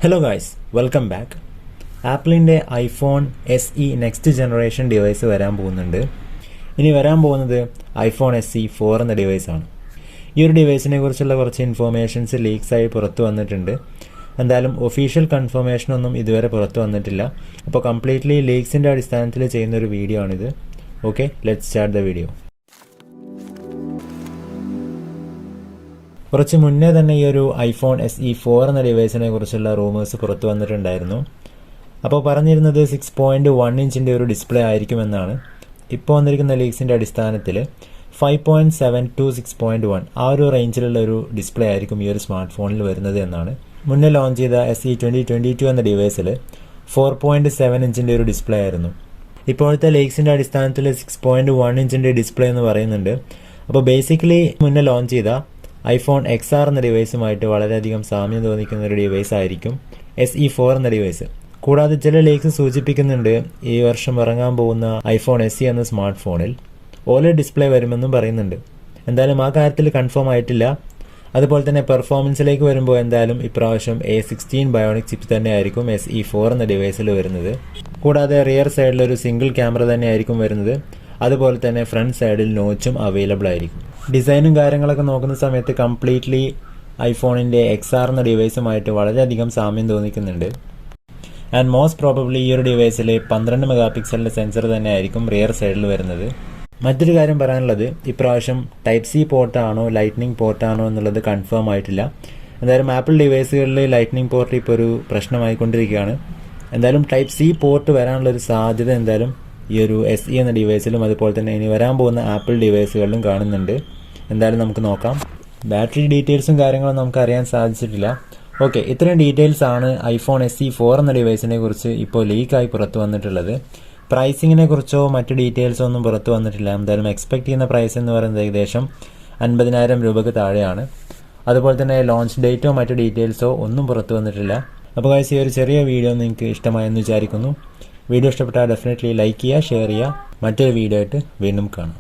Hello guys, welcome back. ആപ്പിളിൻ്റെ iPhone SE next generation device വരാൻ പോകുന്നുണ്ട്. ഇനി വരാൻ പോകുന്നത് iPhone SE 4 എന്ന ഡിവൈസാണ്. ഈ ഒരു ഡിവൈസിനെ കുറിച്ചുള്ള കുറച്ച് ഇൻഫോർമേഷൻസ് ലീക്സായി പുറത്തു വന്നിട്ടുണ്ട്. എന്തായാലും ഒഫീഷ്യൽ കൺഫർമേഷനൊന്നും ഇതുവരെ പുറത്തു വന്നിട്ടില്ല. അപ്പോൾ കംപ്ലീറ്റ്ലി ലീക്സിൻ്റെ അടിസ്ഥാനത്തിൽ ചെയ്യുന്നൊരു വീഡിയോ ആണിത്. Okay, let's start the video. കുറച്ച് മുന്നേ തന്നെ ഈ ഒരു iPhone SE 4 എന്ന ഡിവൈസിനെ കുറിച്ചുള്ള റൂമേഴ്സ് പുറത്തു വന്നിട്ടുണ്ടായിരുന്നു. അപ്പോൾ പറഞ്ഞിരുന്നത് 6.1 ഇഞ്ചിൻ്റെ ഒരു ഡിസ്പ്ലേ ആയിരിക്കുമെന്നാണ്. ഇപ്പോൾ വന്നിരിക്കുന്ന ലീക്സിൻ്റെ അടിസ്ഥാനത്തിൽ 5.7 to 6.1 ആ ഒരു റേഞ്ചിലുള്ള ഒരു ഡിസ്പ്ലേ ആയിരിക്കും ഈ ഒരു സ്മാർട്ട് ഫോണിൽ വരുന്നത് എന്നാണ്. മുന്നേ ലോഞ്ച് ചെയ്ത SE 2022 എന്ന ഡിവൈസിൽ 4.7 ഇഞ്ചിൻ്റെ ഒരു ഡിസ്പ്ലേ ആയിരുന്നു. ഇപ്പോഴത്തെ ലീക്സിൻ്റെ അടിസ്ഥാനത്തിൽ 6.1 ഇഞ്ചിൻ്റെ ഡിസ്പ്ലേ എന്ന് പറയുന്നുണ്ട്. അപ്പോൾ ബേസിക്കലി മുന്നേ ലോഞ്ച് ചെയ്ത iPhone XR എന്ന ഡിവൈസുമായിട്ട് വളരെയധികം സാമ്യം തോന്നിക്കുന്ന ഒരു ഡിവൈസ് ആയിരിക്കും SE 4 എന്ന ഡിവൈസ്. കൂടാതെ ചില ലീക്സ് സൂചിപ്പിക്കുന്നുണ്ട് ഈ വർഷം ഇറങ്ങാൻ പോകുന്ന iPhone SE എന്ന സ്മാർട്ട് ഫോണിൽ OLED ഡിസ്പ്ലേ വരുമെന്നും പറയുന്നുണ്ട്. എന്തായാലും ആ കാര്യത്തിൽ കൺഫേം ആയിട്ടില്ല. അതുപോലെ തന്നെ പെർഫോമൻസിലേക്ക് വരുമ്പോൾ എന്തായാലും ഇപ്രാവശ്യം A16 ബയോണിക് ചിപ്പ് തന്നെ ആയിരിക്കും SE 4 എന്ന ഡിവൈസിൽ വരുന്നത്. കൂടാതെ റിയർ സൈഡിലൊരു സിംഗിൾ ക്യാമറ തന്നെ ആയിരിക്കും വരുന്നത്. അതുപോലെ തന്നെ ഫ്രണ്ട് സൈഡിൽ നോച്ചും അവൈലബിൾ ആയിരിക്കും. ഡിസൈനും കാര്യങ്ങളൊക്കെ നോക്കുന്ന സമയത്ത് കംപ്ലീറ്റ്ലി ഐഫോണിൻ്റെ XR എന്ന ഡിവൈസുമായിട്ട് വളരെയധികം സാമ്യം തോന്നിക്കുന്നുണ്ട്. ആൻഡ് മോസ്റ്റ് പ്രോബബ്ലി ഈ ഒരു ഡിവൈസിൽ 12 മെഗാ പിക്സലിൻ്റെ സെൻസർ തന്നെ ആയിരിക്കും റിയർ സൈഡിൽ വരുന്നത്. മറ്റൊരു കാര്യം പറയാനുള്ളത്, ഇപ്രാവശ്യം ടൈപ്പ് C പോർട്ടാണോ ലൈറ്റ്നിങ് പോർട്ടാണോ എന്നുള്ളത് കൺഫേം ആയിട്ടില്ല. എന്തായാലും ആപ്പിൾ ഡിവൈസുകളിൽ ലൈറ്റ്നിങ് പോർട്ട് ഇപ്പോൾ ഒരു പ്രശ്നമായിക്കൊണ്ടിരിക്കുകയാണ്. എന്തായാലും ടൈപ്പ് C പോർട്ട് വരാനുള്ളൊരു സാധ്യത എന്തായാലും ഈ ഒരു SE എന്ന ഡിവൈസിലും അതുപോലെ തന്നെ ഇനി വരാൻ പോകുന്ന ആപ്പിൾ ഡിവൈസുകളിലും കാണുന്നുണ്ട്. എന്തായാലും നമുക്ക് നോക്കാം. ബാറ്ററി ഡീറ്റെയിൽസും കാര്യങ്ങളും നമുക്ക് അറിയാൻ സാധിച്ചിട്ടില്ല. ഓക്കെ, ഇത്രയും ഡീറ്റെയിൽസ് ആണ് iPhone SE 4 എന്ന ഡിവൈസിനെ കുറിച്ച് ഇപ്പോൾ ലീക്കായി പുറത്തു വന്നിട്ടുള്ളത്. പ്രൈസിങ്ങിനെ കുറിച്ചോ മറ്റ് ഡീറ്റെയിൽസോ ഒന്നും പുറത്തു വന്നിട്ടില്ല. എന്തായാലും എക്സ്പെക്ട് ചെയ്യുന്ന പ്രൈസ് എന്ന് പറയുന്നത് ഏകദേശം 50,000 രൂപയ്ക്ക് താഴെയാണ്. അതുപോലെ തന്നെ ലോഞ്ച് ഡേറ്റോ മറ്റ് ഡീറ്റെയിൽസോ ഒന്നും പുറത്തു വന്നിട്ടില്ല. അപ്പോൾ ഗൈസ്, ഈ ഒരു ചെറിയ വീഡിയോ നിങ്ങൾക്ക് ഇഷ്ടമായെന്ന് വിചാരിക്കുന്നു. വീഡിയോ ഇഷ്ടപ്പെട്ടാൽ ഡെഫിനറ്റ്ലി ലൈക്ക് ചെയ്യുക, ഷെയർ ചെയ്യുക. മറ്റൊരു വീഡിയോ ആയിട്ട് വീണ്ടും കാണാം.